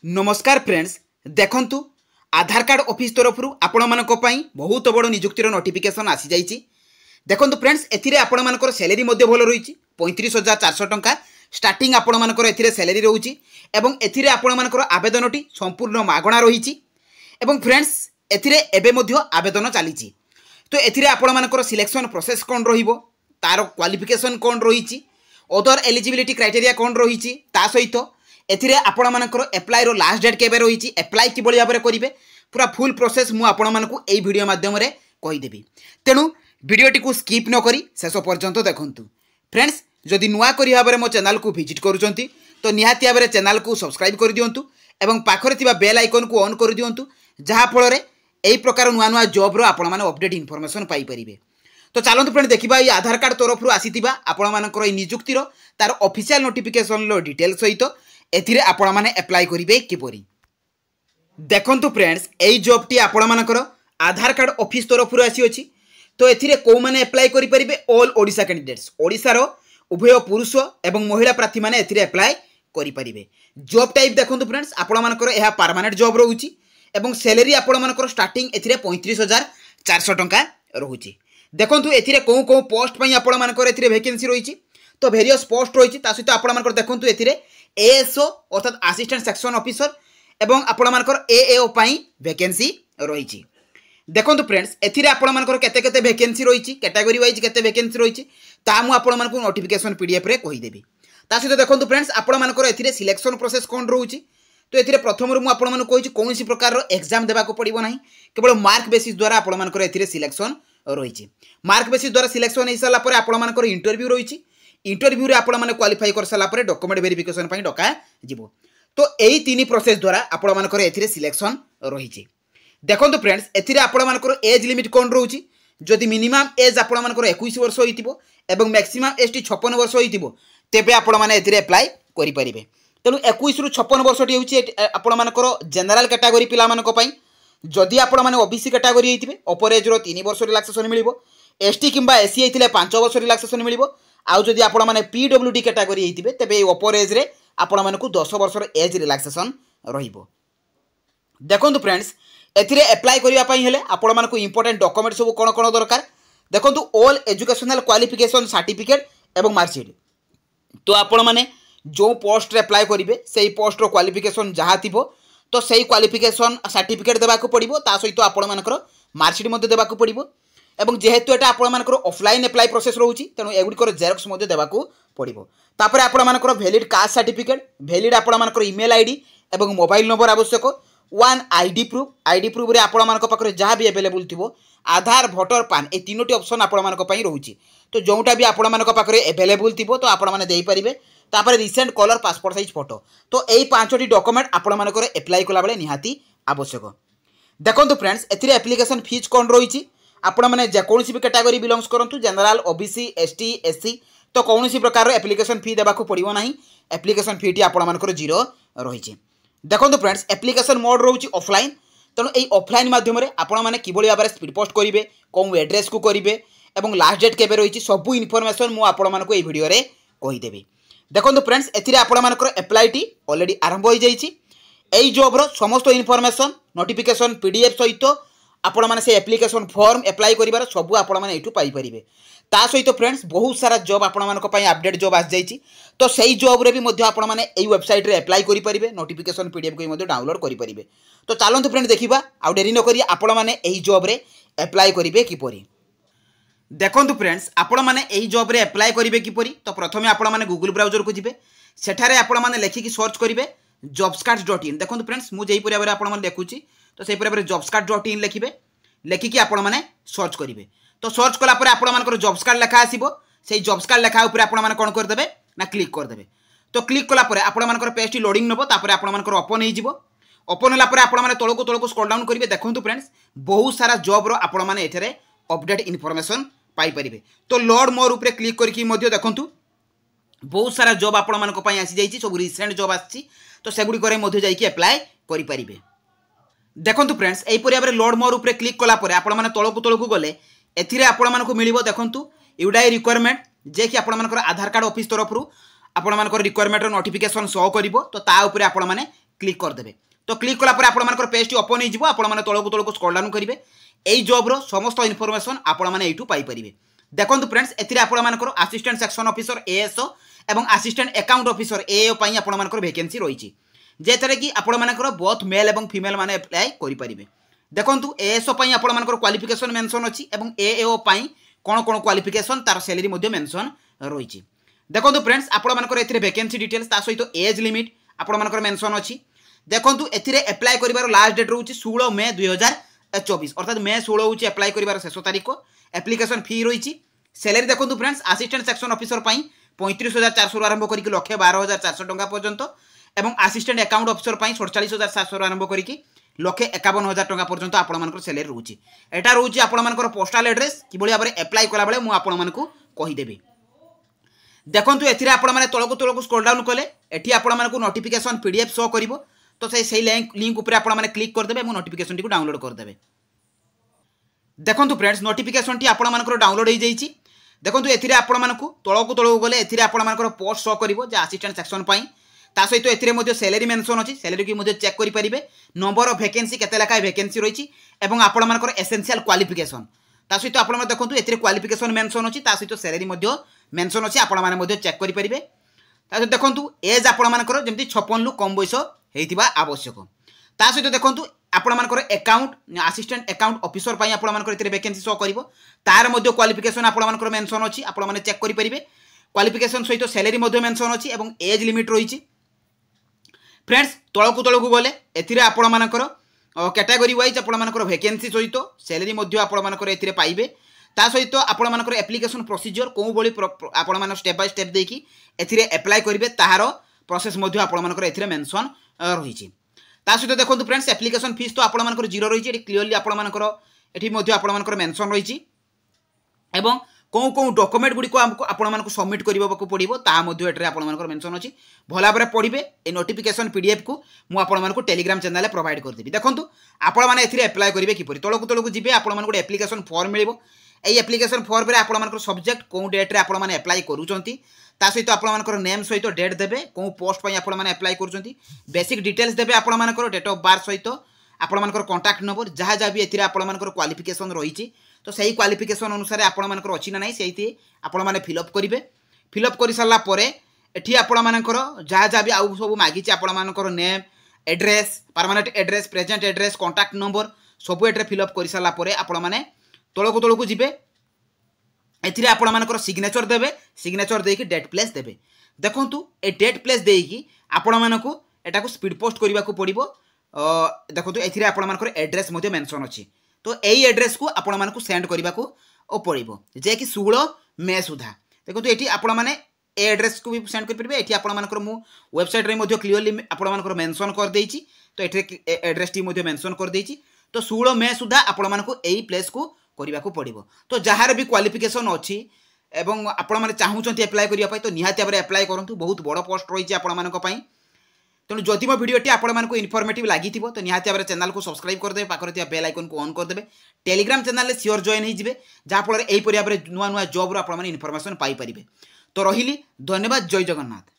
नमस्कार फ्रेंड्स देखंतु आधार card office तरफ आपण मानक पई बहुत बड़ नियुक्तिर नोटिफिकेशन आसी जाइछि। देखंतु फ्रेंड्स एथिरे आपण मानकर सैलरी मध्ये भल रहिछि 35,400 टंका स्टार्टिंग आपण मानकर एथिरे सैलरी रहउछि एवं एथिरे आपण मानकर आवेदनटी संपूर्ण मागणा रहिछि एवं फ्रेंड्स एथिरे एबे मध्ये आवेदन चलीछि। तो एथिरे आपण मानकर सिलेक्शन प्रोसेस कोन रहिबो तार क्वालिफिकेशन कोन रहिछि अदर एलिजिबिलिटी क्राइटेरिया कोन रहिछि ता सहित एथिरे आपण मानकर एप्लाई रो लास्ट डेट केबे रहिछि एप्लाई किबोली भाबरे करिवे पूरा फुल प्रोसेस मु आपण मानकु एई वीडियो माध्यम रे कहि देबी। तेनु वीडियोटी को स्किप न करी शेष पर्यंत देखंतु। फ्रेंड्स जदि नुआ करी भाबरे मो चैनल को विजिट करूचंती तो निहाती भाबरे चैनल को सब्सक्राइब कर दियंतु एवं पाखरे थिबा बेल आइकन को ऑन कर दियंतु जहा फल रे एई प्रकार नुआ नुआ जॉब रो आपण माने अपडेट इन्फॉर्मेशन पाई परिबे। तो चलतु फ्रेंड देखा ये आधार कार्ड तरफ आसीथिबा आपण मानकर नियुक्तिर तार ऑफिशियल नोटिफिकेशन लो डिटेल सहित एथिरे आपण माने अप्लाई करिवे किपरि। देखंतु फ्रेंड्स एई जॉब टी आपण मानकर आधार कार्ड ऑफिस तरफ आसी अछि। तो एथिरे को माने अप्लाई करि परिबे ऑल ओडिशा कैंडिडेट्स ओडिसा रो उभय पुरुष एवं महिला प्रार्थी माने एथिरे अप्लाई करि परिबे। जॉब टाइप देखंतु फ्रेंड्स आपण मानकर एहा परमानेंट जॉब रहउछि एवं सैलरी आपण मानकर स्टार्टिंग एथिरे 35,400 टंका रहउछि। देखंतु एथिरे को पोस्ट पई आपण मानकर एथिरे वैकेंसी रहिछि तो वेरियस पोस्ट रहिछि ता सहित आपण मानकर देखंतु एथिरे एएसओ अर्थात असिस्टेंट सेक्शन ऑफिसर एवं आपण मानकर एएओ पई वैकेंसी रहिछि। देखंतु फ्रेंड्स एथिरे आपण मानकर केते केते वैकेंसी रहिछि कैटेगरी वाइज केते वैकेंसी रहिछि ता मु आपण मानकु नोटिफिकेशन पीडीएफ रे कहि देबी। ता सहित देखंतु फ्रेंड्स आपण मानकर एथिरे सिलेक्शन प्रोसेस कोन रहउछि तो एथिरे प्रथम रु मु आपण मानकु कहिछि कोनोसी प्रकार रो एग्जाम देबा को पड़िबो नाही केवल मार्क बेसिस द्वारा आपण मानकर एथिरे सिलेक्शन रही। मार्क बेसिस द्वारा सिलेक्शन हो सारा पर आपण मानकर इंटरव्यू रही। इंटरव्यू रे आपण माने क्वालिफाई कर सारा पर डॉक्यूमेंट वेरिफिकेशन पई डका जिवो। तो एई तीन प्रोसेस द्वारा आपण मानकर एथिरे सिलेक्शन रही। देखंतु फ्रेंड्स एथिरे आपण मानकर एज लिमिट कोन रहउछि जदि मिनिमम एज आपण मानकर 21 वर्ष होइतिबो एवं मैक्सिमम एज टी 56 वर्ष होइतिबो तेबे आपण माने एथिरे अप्लाई करि परिबे। तेनु 21 रु 56 वर्ष टी होछि आपण मानकर जनरल कैटेगरी पिला मानक पई। जदि आपण माने ओबीसी कैटेगरी हेतिबे अपर एज रो 3 वर्ष रिलैक्सेशन मिलिबो एसटी किंबा एससी हेतिले 5 वर्ष रिलैक्सेशन मिलिबो आउ जदि आपण माने पीडब्ल्यूडी कैटेगरी हेतिबे तबे अपर एज रे आपण मानकु 10 वर्ष रो एज रिलैक्सेशन रहिबो। देखंतु फ्रेंड्स एथिरे अप्लाई करिया पई हेले आपण मानकु इंपोर्टेंट डॉक्यूमेंट सब कोन कोन दरकार देखंतु ऑल एजुकेशनल क्वालिफिकेशन सर्टिफिकेट एवं मार्कशीट। तो आपण माने जो पोस्ट रे अप्लाई करिवे सेही पोस्ट रो क्वालिफिकेशन जहा थिबो तो सही क्वालिफिकेशन सर्टिफिकेट देवा पड़ो ता सहित आपण मानकर मार्कशीट मध्य देवा पड़ो एवं जेहेतु एटा आपण मानकर ऑफलाइन अप्लाई प्रोसेस रहउछि तेनु एगुडिकर जेरॉक्स मध्य देवा पड़ो। तापर आपण मानकर वैलिड कास्ट सर्टिफिकेट वैलिड आपण मानकर ईमेल आईडी एवं मोबाइल नंबर आवश्यक वन आईडी प्रूफ रे आपण मानक पाखरे जहाँ भी अवेलेबल थिबो आधार भोटर पान ए तीनोटी ऑप्शन आपण मानक पई रहउछि। तो जोटा भी आपण मानक पाखरे अवेलेबल थिबो तो आपण माने देई परिबे। तापर recent colour passport size photo तो यही 5टी डॉक्यूमेंट आपण मानकर अप्लाई कला बेले निहाती आवश्यक। देखंतु फ्रेंड्स एथिरे एप्लिकेशन फीस कोन रहिछि आपण माने जे कोनोसी भी कैटेगरी बिलोंग्स करंतु जनरल ओबीसी एसटी एससी तो कोनोसी प्रकार रो एप्लिकेशन फी देबा को पड़िबो नाही। एप्लिकेशन फी टी आपण मानकर जीरो रहिछि। देखंतु फ्रेंड्स एप्लिकेशन मोड रहउछि ऑफलाइन तेणु एई ऑफलाइन माध्यम रे आपण माने किबोली भाबरे स्पीड पोस्ट करिवे कोन एड्रेस को करिवे एवं लास्ट डेट केबे रहिछि सब इन्फॉर्मेशन मु आपण मानको एई वीडियो रे कहि देबी। देखो फ्रेंड्स एथिरे आपण मानकर अप्लाई टी ऑलरेडी आरंभ हो जाइछि। एई जॉब रो समस्त इन्फॉर्मेशन नोटिफिकेशन पीडीएफ सहित आपण माने से एप्लिकेशन फॉर्म अप्लाई करिवार सब आपण माने एठु पाई परिबे। ता सहित फ्रेंड्स बहुत सारा जॉब आपण मानक पई अपडेट जॉब आस जाइछि तो सही जॉब रे भी मध्य आपण माने एई वेबसाइट रे अप्लाई करि परिबे नोटिफिकेशन पीडीएफ को मध्य डाउनलोड करि परिबे। तो चलंतु फ्रेंड देखिबा आ डेरी न करी आपण माने एई जॉब रे अप्लाई करिवे किपरि। देखंतु फ्रेंड्स आपण माने एही जॉब रे अप्लाई करिवे किपरि तो प्रथमे आपण माने गूगल ब्राउजर को जिवे सेठारे आपण माने लेखिकी सर्च करिवे jobscards.in। देखंतु फ्रेंड्स मु जेही परिया आपण माने देखुची तो सेही परिया jobscards.in लिखिबे लेखिकी आपण माने सर्च करिवे। तो सर्च कला परे आपण मानकर जॉब्स कार्ड लेखा आसीबो सेही जॉब्स कार्ड लेखा ऊपर आपण माने कोन कर देबे ना क्लिक कर देबे। तो क्लिक कला परे आपण मानकर पेज टी लोडिंग नबो तापर आपण मानकर ओपन हे जिवो। ओपन होला परे आपण माने तळको स्क्रॉल डाउन करिवे। देखंतु फ्रेंड्स बहुत सारा जॉब रो आपण माने एथरे अपडेट इन्फॉर्मेशन पाई परिबे। तो लोड मोर ऊपर क्लिक करके मध्य देखंतु बहुत सारा जॉब आपण मानक पई आसी जाइछि सब रिसेंट जॉब आछि तो सेगुडी करे मध्य जाइकि अप्लाई करि परिबे। देखंतु फ्रेंड्स एई परिया लोड मोर ऊपर क्लिक कला परे आपण माने तळको गले एथिरे आपण मानकु मिलिबो। देखंतु यूडाई रिक्वायरमेंट जे कि आपण मानकर आधार कार्ड ऑफिस तरफ आपण मानकर रिक्वायरमेंट रो नोटिफिकेशन शो करिवो तो ता ऊपर आपण माने क्लिक करदे। तो क्लिक कलापर आपर पेजटी ओपन हो आपने तौक तौक स्क्रॉल डाउन करेंगे। यही जॉब्र समस्त इनफॉरमेशन आपने यू पाइपर। देखो फ्रेंड्स एथिरे आपणमानकर असिस्टेंट सेक्शन ऑफिसर एएसओ एवं असिस्टेंट अकाउंट ऑफिसर एओ पई आपणमानकर वैकेंसी रही जेथरे कि आपणमानकर बोथ मेल एवं फीमेल माने अप्लाई करि परिबे। देखंतु एएसओ पई आपणमानकर क्वालिफिकेशन मेंशन अछि एवं एएओ पई कोन कोन क्वालिफिकेशन तार सैलरी मध्ये मेंशन रही। देखंतु फ्रेंड्स आपणमानकर एथिरे वैकेंसी डिटेल्स ता सहित एज लिमिट आपणमानकर मेंशन अछि। देखंतु एथिरे अप्लाई करिवार लास्ट डेट रहउछि 16 मे 2024 अर्थात मे 16 होछि अप्लाई करिवार शेष तारीख। एप्लिकेशन फी रही। सैलरी देखो फ्रेंड्स असिस्टेंट सेक्शन ऑफिसर 35,400 आरंभ करके 1,12,400 टंका पर्यंत एवं असिस्टेंट अकाउंट ऑफिसर 47,700 आरंभ करके 1,51,000 टंका पर्यंत आपंकर सैलरी रोचे। यहाँ रोचे आपर पोस्टाल एड्रेस कि भाव में एप्लाई कला बेले मुझे कहीदेवी। देखो ये आपने तौक तौक स्क्रॉल डाउन कले ये आपको नोटिफिकेशन पीडीएफ शो कर तो से लिंक उपर आपने क्लिक करदे और नोटिफिकेशन टी डाउनलोड करदे। देखो फ्रेंड्स नोटिफिकेशन टी आपंकर डाउनलोड हो जाइए। देखो ये आपको तौक तौक गले ये आपंकर पोस्ट शो कर असिस्टेंट सेक्शन ता सहित ए सैलरी मेंशन अच्छी सैलरी की चेक करेंगे। नंबर ऑफ वैकेंसी केते लेखा वैकेंसी रही और आपंकर एसेंशियल क्वालिफिकेशन ता सहित आप देखो ये क्वालिफिकेशन मेंशन अच्छी सहित सैलरी मेंशन अच्छी आपने चेक करेंगे। देखो एज आपंकर जमी 56 कम बयस होता आवश्यक। ता सहित देखो आपंकर अकाउंट असिस्टेंट अकाउंट ऑफिसर आपंकर वैकेंसी शो कर तार क्वालिफिकेशन आपंकर मेंशन अच्छी आपने चेक करेंगे। क्वालिफिकेशन सहित सैलरी मेंशन अच्छी और एज लिमिट रही। फ्रेंड्स तौक तौक गले ये आपंकर कैटेगरी वाइज आपंकर वैकेंसी सहित सैलरी आपंकर पाइबे। ता सहित आपंकर एप्लिकेशन प्रोसीजर कौ भाई आप स्टेप बाय स्टेप देकी एप्लाई करेंगे तार प्रोसेस आपंकर मेंशन रही। ता सहित देखो फ्रेंड्स एप्लिकेशन फीस तो आपंकर 0 रही है क्लीयरली आपंकर मेंशन रही एवं कौन कौन डॉक्यूमेंट गुड़ी आपको सबमिट करने पड़ो तापर मेंशन अच्छी भल भाव पढ़े। ये नोटिफिकेशन पीडीएफ को मुझे टेलीग्राम चैनल प्रोवाइड करदेवी। देखो आपने एप्लाई करेंगे किपर तौक तौक जी आपको गोटे एप्लिकेशन फॉर्म मिले। यही एप्लिकेशन फॉर्म में आपंकर सब्जेक्ट कौन डेट्रे आपने एप्लाई करूँ सहित आपंकर नेम सहित डेट देवे कौन पोस्ट पर आपने एप्लाई कर बेसिक डिटेल्स देवे आपंकर डेट ऑफ बार्थ सहित आपंकर कॉन्टैक्ट नंबर जहाँ जहाँ भी ये आपंकर क्वालिफिकेशन रही तो सही क्वालिफिकेशन अनुसार आपंकर अच्छी ना नहीं से आपने फिलअप करेंगे। फिलअप कर सारापर ये आपंकर जहाँ जहाँ भी आउ सब मागी आपंकर name address permanent address present address contact number सब ये फिलअप कर सारापर आपने तौक तौक जी ए आपंकर सिग्नेचर देवे सिग्नेचर देकी डेट प्लेस देवे। देखो ए डेट प्लेस देकी आपण मानक एटा स्पीड पोस्ट करने को पड़ो। देखो ये आपंकर एड्रेस मेंशन अच्छी तो यही एड्रेस को आपण मानक सेंड करने को पड़ो जे कि 16 मे सुधा। देखो ये आपने एड्रेस को भी सेंड करेंगे। ये आपंकर मु वेबसाइट रे क्लीयरली आपंकर मेंशन कर देछि तो ये एड्रेस टी मेंशन कर देछि तो 16 मे सुधा आपण मानक यही प्लेस को करने को पड़ो। तो जार भी क्वालिफिकेशन अच्छी एवं आपण मैंने चाहूँगी एप्लाई करने तो निहाती भाव एप्लाई करूँ। बहुत बड़ पोस्ट रही है तेणु जदि मो भिडियोटी आपको इनफॉर्मेटिव लगी तो निहाती भाव चैनल को सब्सक्राइब करदे पाखे बेल आइकन को ऑन करदे। टेलीग्राम चैनल में सियोर जॉइन हो जहाँफल यहीपरि भाव नुआ नुआ जॉब्र आप इनफॉरमेशन पाइपर। तो रही धन्यवाद। जय जगन्नाथ।